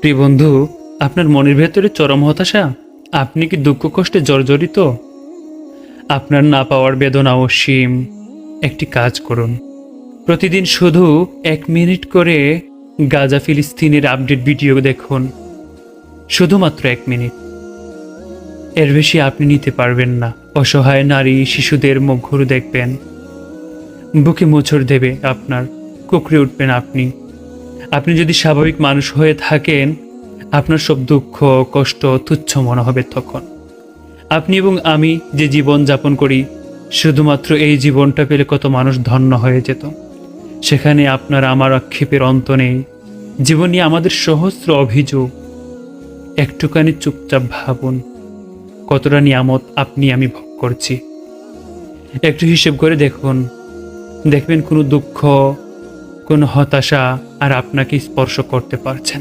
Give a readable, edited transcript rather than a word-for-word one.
প্রিয় বন্ধু, আপনার মনের ভেতরে চরম হতাশা। আপনি কি দুঃখ কষ্টে জর্জরিত? আপনার না পাওয়ার বেদনা অসীম। একটি কাজ করুন, প্রতিদিন শুধু 1 মিনিট করে গাজা ফিলিস্তিনের আপডেট ভিডিও দেখুন। শুধুমাত্র 1 মিনিট। এর বেশি আপনি নিতে পারবেন না। অসহায় নারী শিশুদের মুখগুলো দেখবেন, বুকে মোচড় দেবে আপনার, কুঁকড়ে উঠবেন আপনি। আপনি যদি স্বাভাবিক মানুষ হয়ে থাকেন, আপনার সব দুঃখ কষ্ট তুচ্ছ মনে হবে তখন। আপনি এবং আমি যে জীবন যাপন করি, শুধুমাত্র এই জীবনটা পেলে কত মানুষ ধন্য হয়ে যেত। সেখানে আপনার আমার আক্ষেপের অন্ত নেই। জীবন নিয়ে আমাদের সহস্র অভিযোগ। একটুখানি চুপচাপ ভাবুন, কতটা নিয়ামত আপনি আমি ভোগ করছি। একটু হিসেব করে দেখুন, দেখবেন কোনো দুঃখ, কোনো হতাশা আর আপনাকে স্পর্শ করতে পারছে না।